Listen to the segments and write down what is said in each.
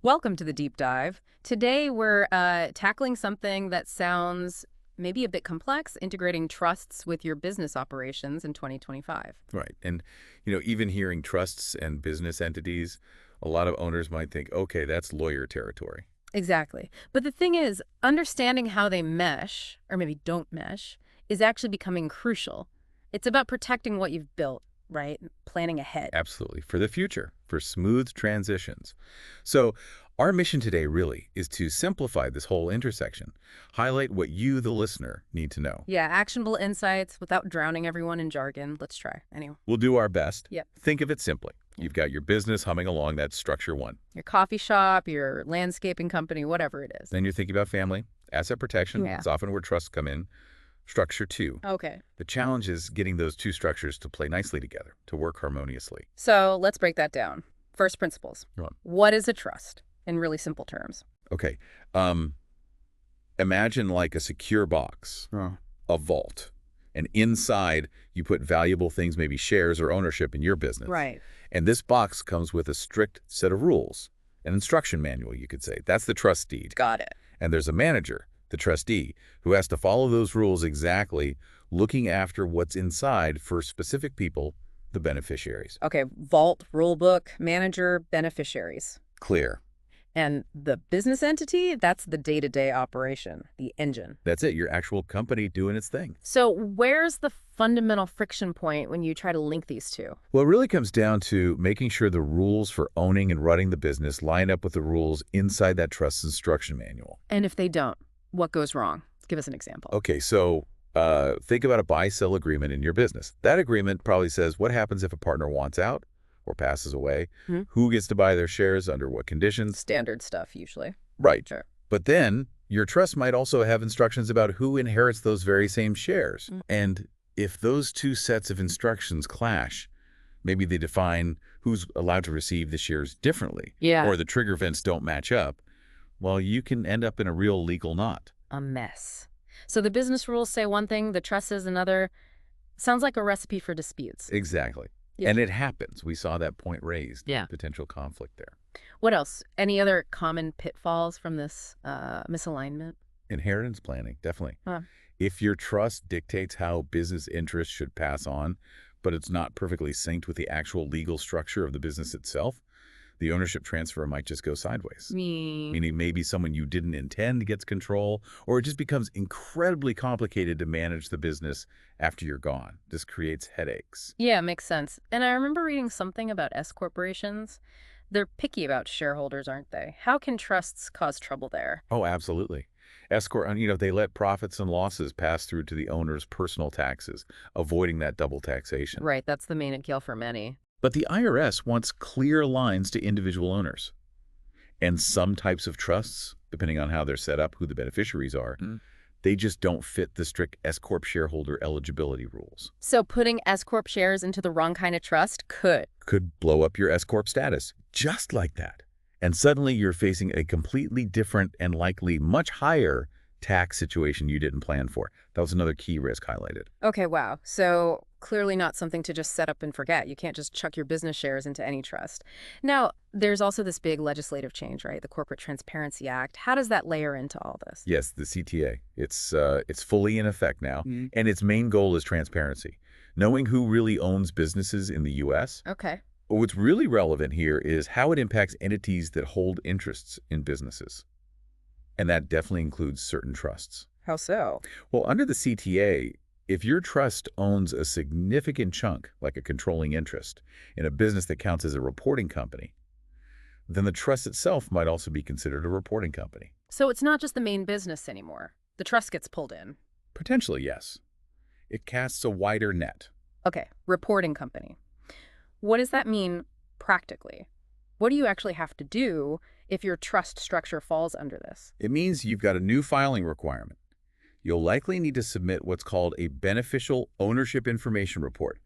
Welcome to the deep dive. Today we're tackling something that sounds maybe a bit complex, integrating trusts with your business operations in 2025. Right. And, even hearing trusts and business entities, a lot of owners might think, okay, that's lawyer territory. Exactly. But the thing is, understanding how they mesh, or maybe don't mesh, is actually becoming crucial. It's about protecting what you've built, right? Planning ahead. Absolutely. For the future, for smooth transitions. So, our mission today really is to simplify this whole intersection, highlight what you, the listener, need to know. Yeah, actionable insights without drowning everyone in jargon. Let's try. Anyway. We'll do our best. Yep. Think of it simply. You've got your business humming along, that's structure one. Your coffee shop, your landscaping company, whatever it is. Then you're thinking about family, asset protection. Yeah. It's often where trusts come in. Structure two. Okay. The challenge is getting those two structures to play nicely together, to work harmoniously. So let's break that down. First principles. Go on. What is a trust in really simple terms? Okay. Imagine like a secure box, a vault, and inside you put valuable things, maybe shares or ownership in your business. Right. And this box comes with a strict set of rules, an instruction manual, you could say. That's the trust deed. Got it. And there's a manager, the trustee, who has to follow those rules exactly, looking after what's inside for specific people, the beneficiaries. Okay, vault, rulebook, manager, beneficiaries. Clear. And the business entity, that's the day-to-day operation, the engine. That's it, your actual company doing its thing. So where's the fundamental friction point when you try to link these two? Well, it really comes down to making sure the rules for owning and running the business line up with the rules inside that trust instruction manual. And if they don't, what goes wrong? Give us an example. Okay, so think about a buy-sell agreement in your business. That agreement probably says what happens if a partner wants out or passes away, who gets to buy their shares, under what conditions. Standard stuff, usually. Right. Sure. But then your trust might also have instructions about who inherits those very same shares. And if those two sets of instructions clash, maybe they define who's allowed to receive the shares differently, Yeah. or the trigger events don't match up, well, you can end up in a real legal knot. A mess. So the business rules say one thing, the trust says another. Sounds like a recipe for disputes. Exactly. Yeah. And it happens. We saw that point raised. Yeah. Potential conflict there. What else? Any other common pitfalls from this misalignment? Inheritance planning, definitely. Huh. If your trust dictates how business interests should pass on, but it's not perfectly synced with the actual legal structure of the business itself, the ownership transfer might just go sideways. Meaning maybe someone you didn't intend gets control, or it just becomes incredibly complicated to manage the business after you're gone. This creates headaches. Yeah, makes sense. And I remember reading something about S corporations. They're picky about shareholders, aren't they? How can trusts cause trouble there? Oh, absolutely. S-corp, they let profits and losses pass through to the owner's personal taxes, avoiding that double taxation. Right, that's the main kill for many. But the IRS wants clear lines to individual owners. And some types of trusts, depending on how they're set up, who the beneficiaries are, they just don't fit the strict S-corp shareholder eligibility rules. So putting S-corp shares into the wrong kind of trust Could blow up your S-corp status, just like that. And suddenly you're facing a completely different and likely much higher tax situation you didn't plan for. That was another key risk highlighted. Okay, wow. So clearly not something to just set up and forget. You can't just chuck your business shares into any trust. Now, there's also this big legislative change, right? The Corporate Transparency Act. How does that layer into all this? Yes, the CTA. It's fully in effect now, and its main goal is transparency. Knowing who really owns businesses in the U.S. Okay. What's really relevant here is how it impacts entities that hold interests in businesses. And that definitely includes certain trusts. How so? Well, under the CTA, if your trust owns a significant chunk, like a controlling interest, in a business that counts as a reporting company, then the trust itself might also be considered a reporting company. So it's not just the main business anymore. The trust gets pulled in. Potentially, yes. It casts a wider net. Okay, reporting company. What does that mean practically? What do you actually have to do if your trust structure falls under this? It means you've got a new filing requirement. You'll likely need to submit what's called a Beneficial Ownership Information Report,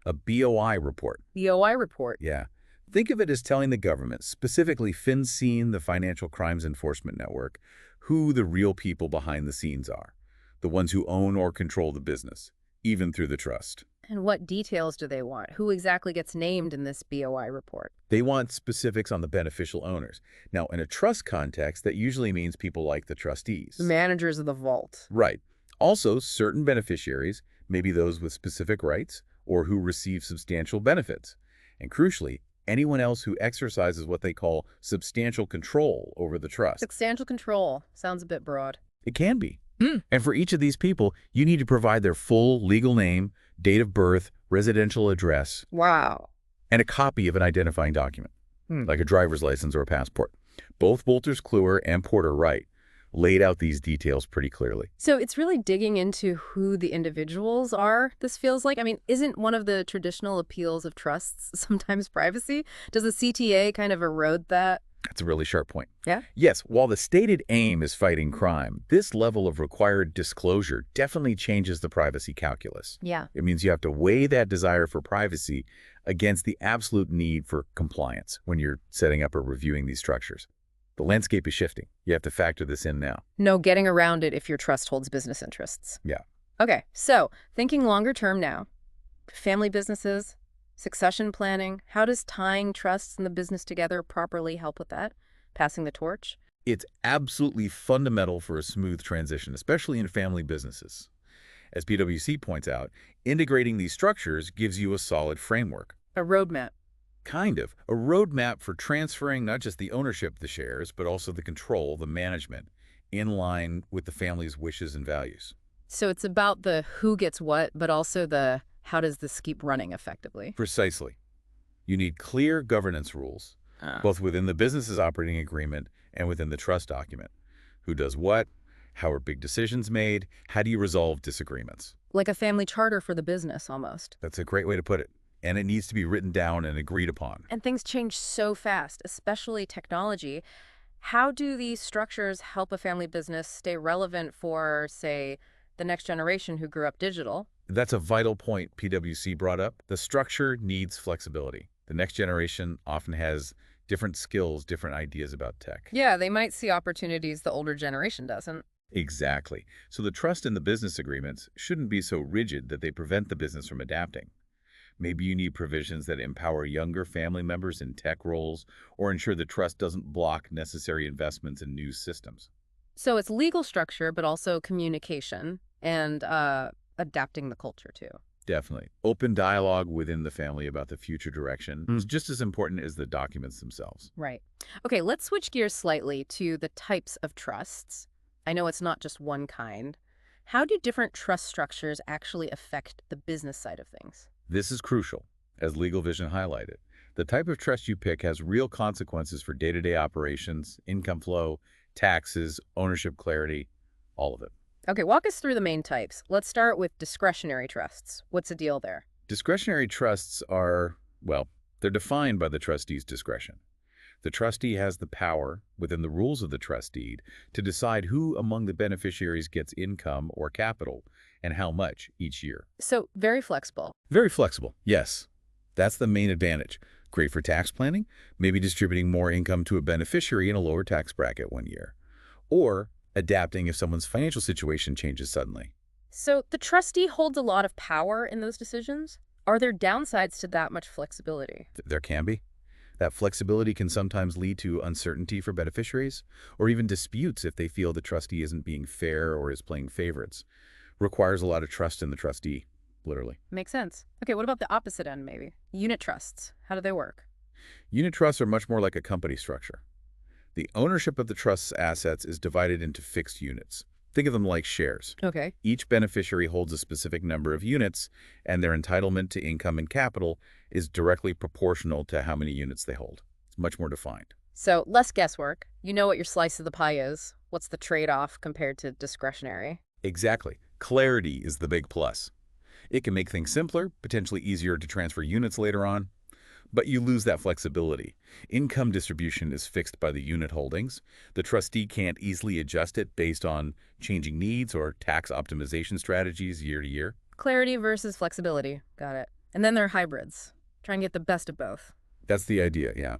a BOI report. BOI report? Yeah. Think of it as telling the government, specifically FinCEN, the Financial Crimes Enforcement Network, who the real people behind the scenes are, the ones who own or control the business, even through the trust. And what details do they want? Who exactly gets named in this BOI report? They want specifics on the beneficial owners. Now, in a trust context, that usually means people like the The trustees. managers of the vault. Right. Also, certain beneficiaries, maybe those with specific rights or who receive substantial benefits. And crucially, anyone else who exercises what they call substantial control over the trust. Substantial control. Sounds a bit broad. It can be. And for each of these people, you need to provide their full legal name, date of birth, residential address, Wow. and a copy of an identifying document, like a driver's license or a passport. Both Wolters Kluwer and Porter Wright laid out these details pretty clearly. So it's really digging into who the individuals are, this feels like. I mean, isn't one of the traditional appeals of trusts sometimes privacy? Does the CTA kind of erode that? That's a really sharp point. Yeah? Yes, while the stated aim is fighting crime, this level of required disclosure definitely changes the privacy calculus. Yeah. It means you have to weigh that desire for privacy against the absolute need for compliance when you're setting up or reviewing these structures. The landscape is shifting. You have to factor this in now. No getting around it if your trust holds business interests. Yeah. Okay, so thinking longer term now, family businesses, succession planning, how does tying trusts and the business together properly help with that? Passing the torch? It's absolutely fundamental for a smooth transition, especially in family businesses. As PwC points out, integrating these structures gives you a solid framework. A roadmap. Kind of. A roadmap for transferring not just the ownership of the shares, but also the control, the management, in line with the family's wishes and values. So it's about the who gets what, but also the how does this keep running effectively? Precisely. You need clear governance rules, both within the business's operating agreement and within the trust document. Who does what? How are big decisions made? How do you resolve disagreements? Like a family charter for the business, almost. That's a great way to put it. And it needs to be written down and agreed upon. And things change so fast, especially technology. How do these structures help a family business stay relevant for, say, the next generation who grew up digital? That's a vital point PwC brought up. The structure needs flexibility. The next generation often has different skills, different ideas about tech. Yeah, they might see opportunities the older generation doesn't. Exactly. So the trust in the business agreements shouldn't be so rigid that they prevent the business from adapting. Maybe you need provisions that empower younger family members in tech roles or ensure the trust doesn't block necessary investments in new systems. So it's legal structure, but also communication and adapting the culture too. Definitely. Open dialogue within the family about the future direction is just as important as the documents themselves. Right. Okay, let's switch gears slightly to the types of trusts. I know it's not just one kind. How do different trust structures actually affect the business side of things? This is crucial, as Legal Vision highlighted. The type of trust you pick has real consequences for day-to-day operations, income flow, taxes, ownership clarity, all of it. Okay, walk us through the main types. Let's start with discretionary trusts. What's the deal there? Discretionary trusts are, well, they're defined by the trustee's discretion. The trustee has the power, within the rules of the trust deed, to decide who among the beneficiaries gets income or capital and how much each year. So very flexible. Very flexible, yes. That's the main advantage. Great for tax planning, maybe distributing more income to a beneficiary in a lower tax bracket one year. Or adapting if someone's financial situation changes suddenly. So the trustee holds a lot of power in those decisions. Are there downsides to that much flexibility? There can be. That flexibility can sometimes lead to uncertainty for beneficiaries, or even disputes if they feel the trustee isn't being fair or is playing favorites. Requires a lot of trust in the trustee, literally. Makes sense. Okay, what about the opposite end, maybe? Unit trusts. How do they work? Unit trusts are much more like a company structure. The ownership of the trust's assets is divided into fixed units. Think of them like shares. Okay. Each beneficiary holds a specific number of units, and their entitlement to income and capital is directly proportional to how many units they hold. It's much more defined. So less guesswork. You know what your slice of the pie is. What's the trade-off compared to discretionary? Exactly. Clarity is the big plus. It can make things simpler, potentially easier to transfer units later on, but you lose that flexibility. Income distribution is fixed by the unit holdings. The trustee can't easily adjust it based on changing needs or tax optimization strategies year to year. Clarity versus flexibility. Got it. And then there are hybrids. Try and get the best of both. That's the idea, yeah.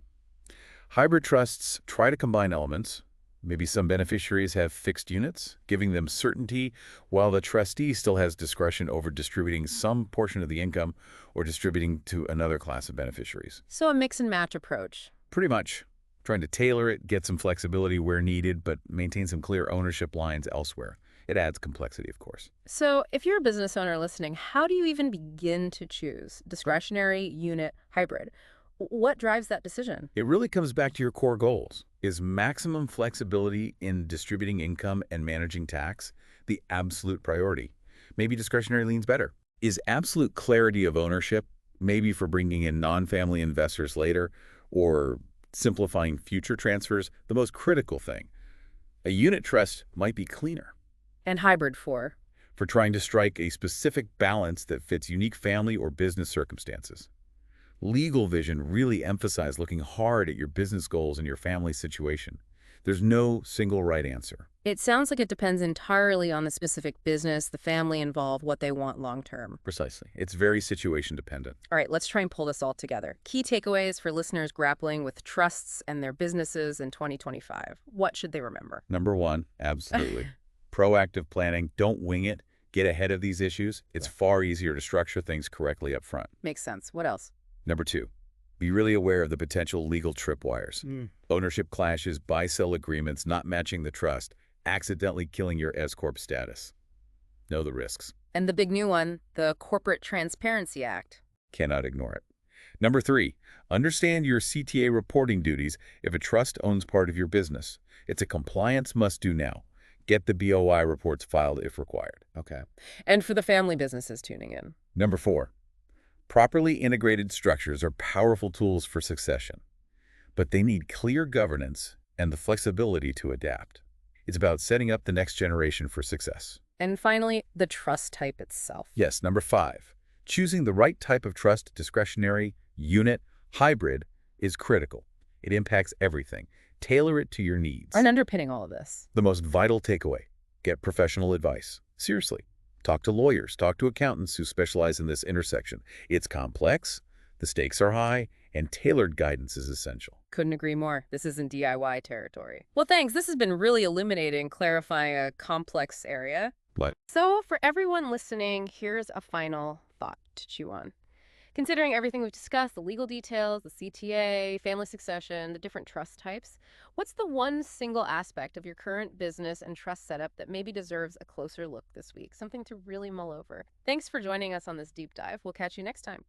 Hybrid trusts try to combine elements, Maybe some beneficiaries have fixed units, giving them certainty, while the trustee still has discretion over distributing some portion of the income or distributing to another class of beneficiaries. So a mix and match approach. Pretty much. Trying to tailor it, get some flexibility where needed, but maintain some clear ownership lines elsewhere. It adds complexity, of course. So if you're a business owner listening, how do you even begin to choose discretionary, unit, hybrid? What drives that decision? It really comes back to your core goals. Is maximum flexibility in distributing income and managing tax the absolute priority? Maybe discretionary leans better. Is absolute clarity of ownership, maybe for bringing in non-family investors later or simplifying future transfers, the most critical thing? A unit trust might be cleaner. And hybrid For trying to strike a specific balance that fits unique family or business circumstances. Legal vision really emphasizes looking hard at your business goals and your family situation. There's no single right answer. It sounds like it depends entirely on the specific business, the family involved, what they want long term. Precisely. It's very situation dependent. All right, let's try and pull this all together. Key takeaways for listeners grappling with trusts and their businesses in 2025. What should they remember? Number one, absolutely. Proactive planning. Don't wing it. Get ahead of these issues. It's far easier to structure things correctly up front. Makes sense. What else? Number two, be really aware of the potential legal tripwires. Ownership clashes, buy-sell agreements, not matching the trust, accidentally killing your S-Corp status. Know the risks. And the big new one, the Corporate Transparency Act. Cannot ignore it. Number three, understand your CTA reporting duties if a trust owns part of your business. It's a compliance must-do now. Get the BOI reports filed if required. Okay. And for the family businesses tuning in. Number four, properly integrated structures are powerful tools for succession, but they need clear governance and the flexibility to adapt. It's about setting up the next generation for success. And finally, the trust type itself. Yes, number five, choosing the right type of trust, discretionary, unit, hybrid, is critical. It impacts everything. Tailor it to your needs. And underpinning all of this. The most vital takeaway, get professional advice. Seriously. Talk to lawyers, talk to accountants who specialize in this intersection. It's complex, the stakes are high, and tailored guidance is essential. Couldn't agree more. This isn't DIY territory. Well, thanks. This has been really illuminating, clarifying a complex area. What? So for everyone listening, here's a final thought to chew on. Considering everything we've discussed, the legal details, the CTA, family succession, the different trust types, what's the one single aspect of your current business and trust setup that maybe deserves a closer look this week? Something to really mull over. Thanks for joining us on this deep dive. We'll catch you next time.